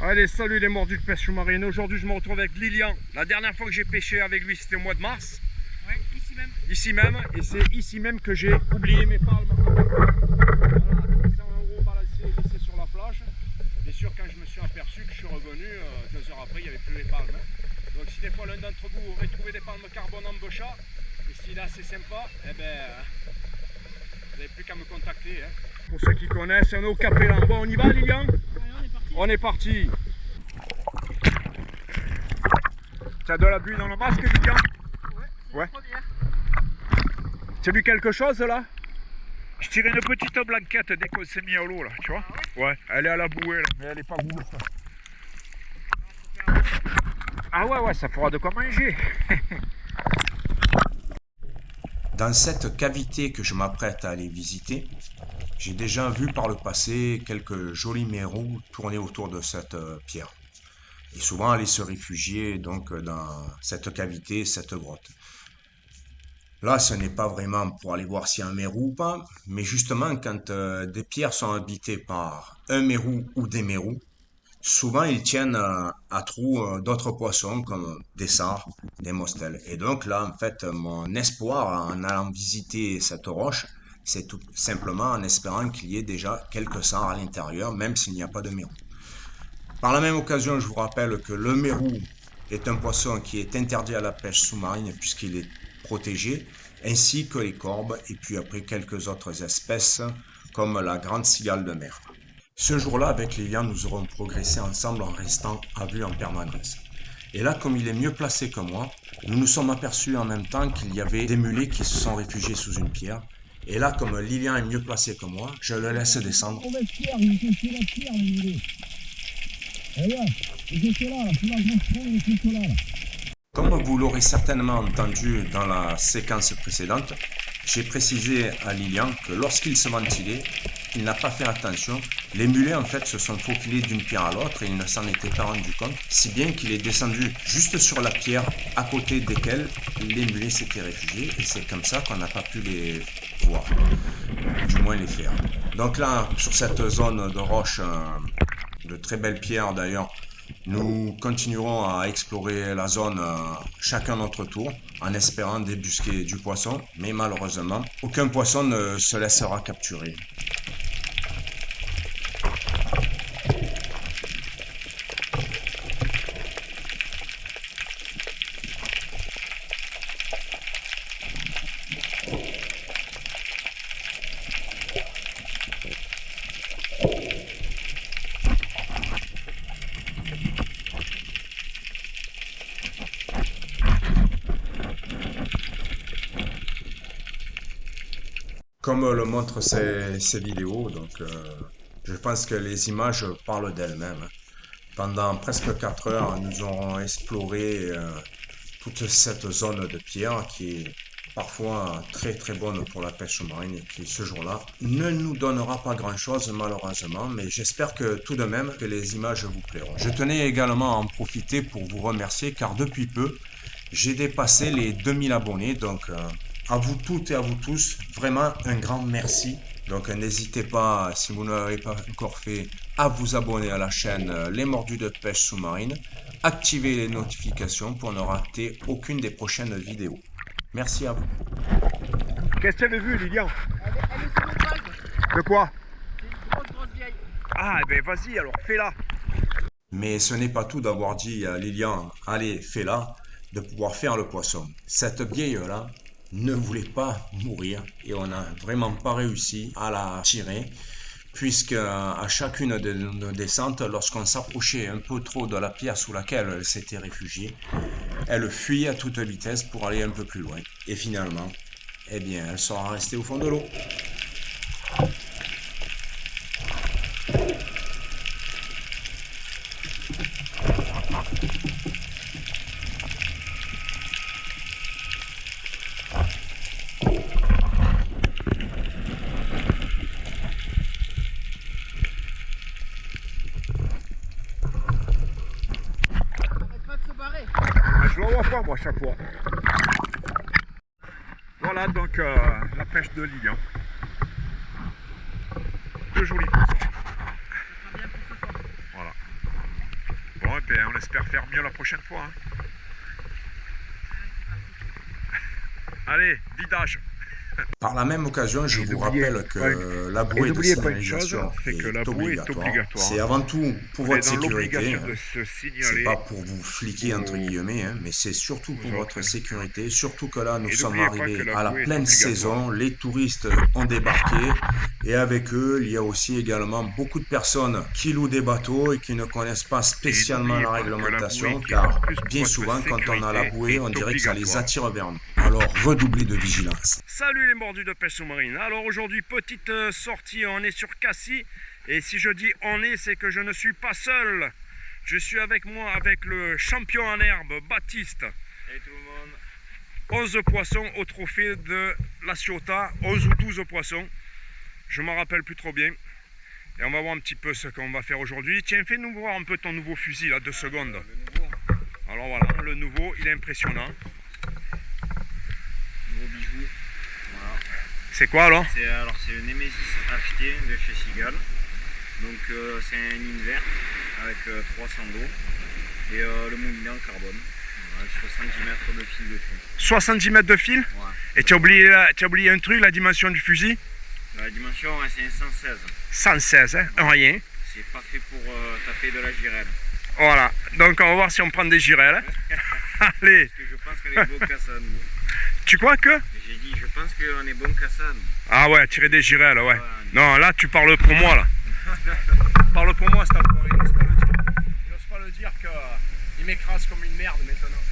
Allez, salut les mordus de pêche sous-marine. Aujourd'hui, je me retrouve avec Lilian. La dernière fois que j'ai pêché avec lui, c'était au mois de mars. Ouais, ici même. Ici même. Et c'est ici même que j'ai oublié mes palmes. Voilà, 100 € laissés sur la plage. Bien sûr, quand je me suis aperçu que je suis revenu, 2 heures après, il n'y avait plus les palmes. Donc, si des fois l'un d'entre vous aurait trouvé des palmes carbone en bochat, et s'il est assez sympa, eh ben, vous n'avez plus qu'à me contacter. Hein. Pour ceux qui connaissent, on est au Capellan. Bon, on y va, Lilian? On est parti. Tu as de la buée dans le masque, Lilian? Ouais. Première. Tu as vu quelque chose là? Je tire une petite blanquette dès qu'on s'est mis à l'eau là, tu vois? Ah ouais, elle est à la bouée là, mais elle est pas grosse. Ah ouais, ça fera de quoi manger. Dans cette cavité que je m'apprête à aller visiter, j'ai déjà vu par le passé quelques jolis mérous tourner autour de cette pierre. Et souvent aller se réfugier donc dans cette cavité, cette grotte. Là, ce n'est pas vraiment pour aller voir s'il y a un mérou ou pas, mais justement quand des pierres sont habitées par un mérou ou des mérous, souvent ils tiennent à trous d'autres poissons comme des sards, des mostelles. Et donc là, en fait, mon espoir en allant visiter cette roche, c'est tout simplement en espérant qu'il y ait déjà quelques sards à l'intérieur, même s'il n'y a pas de mérou. Par la même occasion, je vous rappelle que le mérou est un poisson qui est interdit à la pêche sous-marine puisqu'il est protégé, ainsi que les corbes et puis après quelques autres espèces comme la grande cigale de mer. Ce jour-là, avec Lilian, nous aurons progressé ensemble en restant à vue en permanence. Et là, comme il est mieux placé que moi, nous nous sommes aperçus en même temps qu'il y avait des mulets qui se sont réfugiés sous une pierre. Et là, comme Lilian est mieux placé que moi, je le laisse descendre. Comme vous l'aurez certainement entendu dans la séquence précédente, j'ai précisé à Lilian que lorsqu'il se ventilait, il n'a pas fait attention. Les mulets en fait se sont faufilés d'une pierre à l'autre et il ne s'en était pas rendu compte, si bien qu'il est descendu juste sur la pierre à côté desquelles les mulets s'étaient réfugiés et c'est comme ça qu'on n'a pas pu les voir, du moins les faire. Donc là, sur cette zone de roche, de très belles pierres d'ailleurs, nous continuerons à explorer la zone chacun notre tour en espérant débusquer du poisson, mais malheureusement, aucun poisson ne se laissera capturer. Comme le montrent ces vidéos, donc je pense que les images parlent d'elles-mêmes. Pendant presque 4 heures, nous aurons exploré toute cette zone de pierre qui est parfois très très bonne pour la pêche sous-marine et qui ce jour-là ne nous donnera pas grand-chose malheureusement, mais j'espère que tout de même que les images vous plairont. Je tenais également à en profiter pour vous remercier car depuis peu, j'ai dépassé les 2000 abonnés, donc à vous toutes et à vous tous, vraiment un grand merci. Donc n'hésitez pas, si vous ne l'avez pas encore fait, à vous abonner à la chaîne Les Mordus de Pêche Sous-Marine. Activez les notifications pour ne rater aucune des prochaines vidéos. Merci à vous. Qu'est-ce que tu avais vu, Lilian? Elle est sur mon vague. De quoi? C'est une grosse vieille. Ah, ben vas-y, alors fais-la. Mais ce n'est pas tout d'avoir dit à Lilian, allez, fais-la, de pouvoir faire le poisson. Cette vieille-là ne voulait pas mourir et on n'a vraiment pas réussi à la tirer puisque à chacune de nos descentes, lorsqu'on s'approchait un peu trop de la pierre sous laquelle elle s'était réfugiée, elle fuyait à toute vitesse pour aller un peu plus loin. Et finalement, eh bien, elle sera restée au fond de l'eau. Je la vois pas moi chaque fois. Voilà donc la pêche de Lilian. De jolis poissons. Voilà. on espère faire mieux la prochaine fois. Hein. Allez, vidage. Par la même occasion, je Et vous n'oubliez rappelle pas que la bouée de n'oubliez pas une chose, signalisation c'est que la bouée est obligatoire. C'est avant tout pour On est votre dans sécurité. l'obligation Hein. de se C'est signaler. pas pour vous fliquer entre aux- guillemets, hein, mais c'est surtout pour aux votre autres. sécurité. Surtout que là, nous Et sommes n'oubliez pas que arrivés la à la bouée est pleine obligatoire. saison. Les touristes ont débarqué et avec eux, il y a aussi également beaucoup de personnes qui louent des bateaux et qui ne connaissent pas spécialement n'oubliez la pas que la réglementation, bouée qui est car en plus pour bien votre souvent, quand on a la sécurité bouée, on est dirait que ça les obligatoire. attire vers nous. Alors, redoublez de vigilance. Salut les mordus de pêche sous-marine. Alors aujourd'hui, petite sortie, on est sur Cassis. Et si je dis on est, c'est que je ne suis pas seul. Je suis avec moi, avec le champion en herbe, Baptiste. Salut tout le monde. 11 poissons au trophée de la Ciotat, 11 ou 12 poissons. Je m'en rappelle plus trop bien. Et on va voir un petit peu ce qu'on va faire aujourd'hui. Tiens, fais-nous voir un peu ton nouveau fusil, là, 2 secondes. Le nouveau. Alors voilà, le nouveau, il est impressionnant. Nouveau bijou. Voilà. C'est quoi alors? C'est le Nemesis HT de chez Seagull. Donc c'est un invert avec 300 d'eau et le moulinet en carbone. Voilà, 70 mètres de fil dessus. 70 mètres de fil? Ouais. Et tu as oublié un truc, la dimension du fusil? La dimension c'est un 116. 116, hein, rien. C'est pas fait pour taper de la girelle. Voilà, donc on va voir si on prend des girelles. Hein. Allez, Parce que je pense qu'on est bon qu'à ça nous. tu crois que? J'ai dit je pense qu'on est bon qu'à ça nous. Ah ouais, tirer des girelles, ouais. Voilà. Non, là tu parles pour moi, là. Parle pour moi, cet enfoiré, il n'ose pas le dire. Il n'ose pas le dire qu'il m'écrase comme une merde maintenant.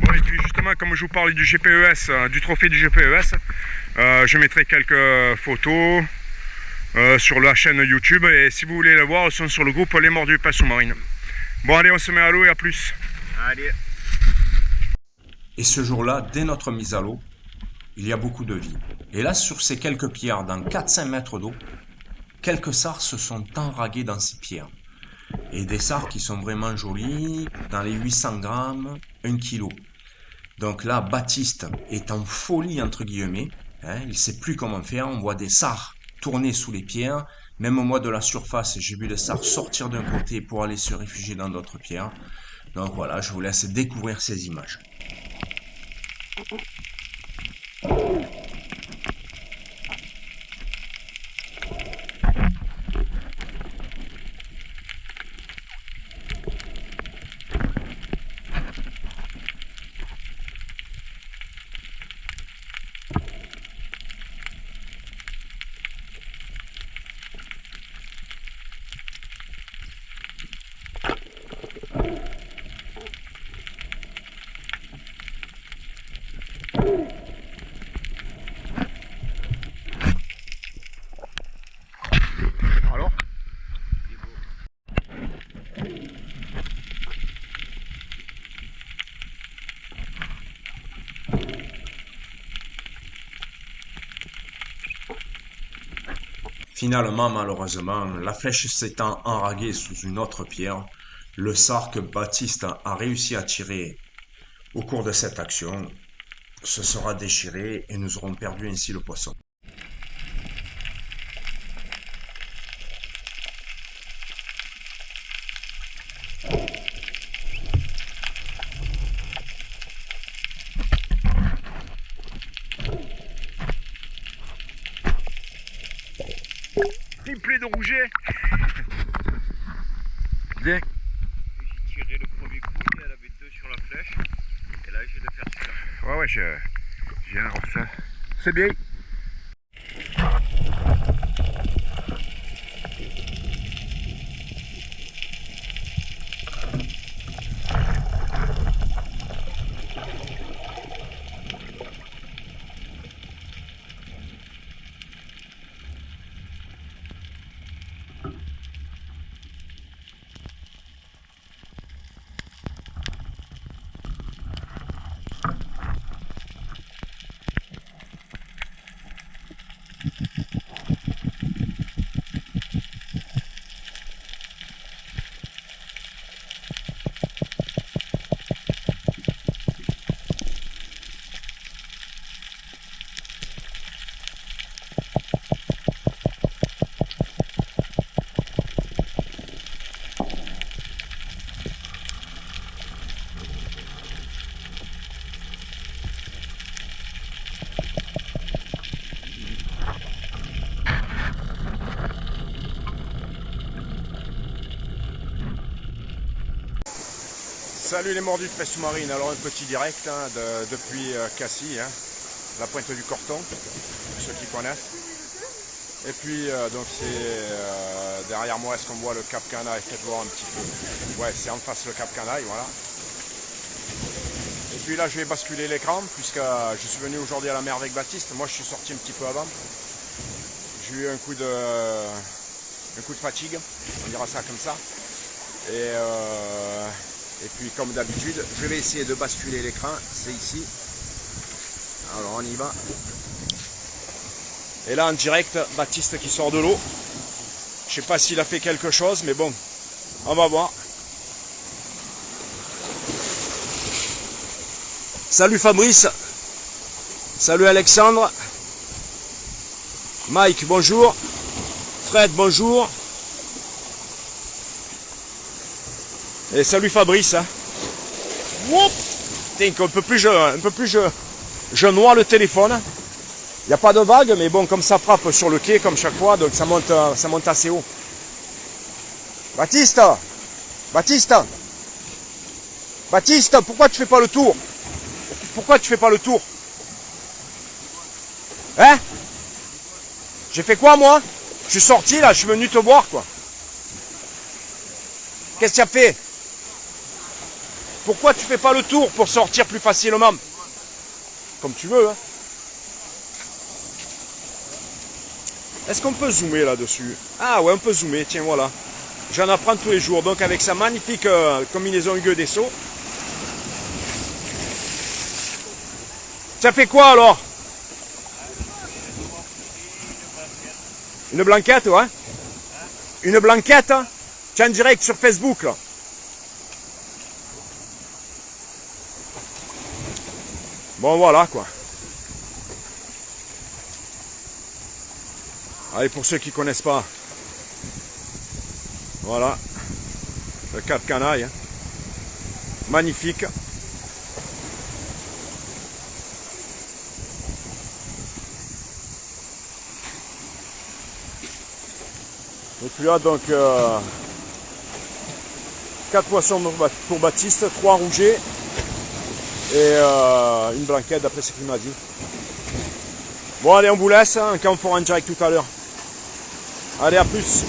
Bon, et puis justement, comme je vous parlais du GPES, du trophée du GPES, je mettrai quelques photos sur la chaîne YouTube. Et si vous voulez le voir, elles sont sur le groupe Les Mordus de Pêche Sous-Marine. Bon, allez, on se met à l'eau et à plus. Allez. Et ce jour-là, dès notre mise à l'eau, il y a beaucoup de vie. Et là, sur ces quelques pierres, dans 4-5 mètres d'eau, quelques sards se sont enragués dans ces pierres. Et des sards qui sont vraiment jolis, dans les 800 grammes, 1 kilo. Donc là, Baptiste est en folie, entre guillemets. Hein, il ne sait plus comment faire. On voit des sards tourner sous les pierres. Même au mois de la surface, j'ai vu les sards sortir d'un côté pour aller se réfugier dans d'autres pierres. Donc voilà, je vous laisse découvrir ces images. Alors? Il est beau. Finalement, malheureusement, la flèche s'étant enraguée sous une autre pierre, le sard que Baptiste a réussi à tirer au cours de cette action se sera déchiré et nous aurons perdu ainsi le poisson. Triplé de rouget. Bien. J'ai tiré le premier coup, elle avait 2 sur la flèche. Et là j'ai de faire celui-là. Ouais, j'ai un ça. C'est bien. Salut les mordus de pêche sous-marine. Alors un petit direct hein, depuis Cassis, hein, la pointe du Corton, pour ceux qui connaissent. Et puis donc c'est derrière moi, est-ce qu'on voit le Cap Canaille? Faites voir un petit peu. Ouais, c'est en face le Cap Canaille, voilà. Et puis là je vais basculer l'écran puisque je suis venu aujourd'hui à la mer avec Baptiste. Moi je suis sorti un petit peu avant. J'ai eu un coup de fatigue, on dira ça comme ça. Et puis comme d'habitude, je vais essayer de basculer l'écran, c'est ici. Alors on y va. Et là en direct, Baptiste qui sort de l'eau. Je sais pas s'il a fait quelque chose, mais bon, on va voir. Salut Fabrice. Salut Alexandre. Mike, bonjour. Fred, bonjour. Et salut Fabrice. Hein. Un peu plus je noie le téléphone. Il n'y a pas de vague, mais bon, comme ça frappe sur le quai, comme chaque fois, donc ça monte assez haut. Baptiste, pourquoi tu fais pas le tour? Pourquoi tu fais pas le tour? Hein? J'ai fait quoi, moi? Je suis sorti, là, je suis venu te voir, quoi. Qu'est-ce que tu as fait? Pourquoi tu fais pas le tour pour sortir plus facilement? Comme tu veux, hein. Est-ce qu'on peut zoomer là-dessus? Ah ouais, on peut zoomer, tiens, voilà. J'en apprends tous les jours, donc avec sa magnifique combinaison Hugues Dessau. Ça fait quoi alors? Une blanquette, ouais. Une blanquette, hein? Tiens, en direct sur Facebook, là. Bon, voilà, quoi. Allez, pour ceux qui ne connaissent pas. Voilà. Le Cap Canaille. Hein. Magnifique. Et puis là, donc, 4 poissons pour Baptiste, 3 rougets et une blanquette d'après ce qu'il m'a dit. Bon, allez, on vous laisse, hein, quand on fera en direct tout à l'heure. Allez, à plus.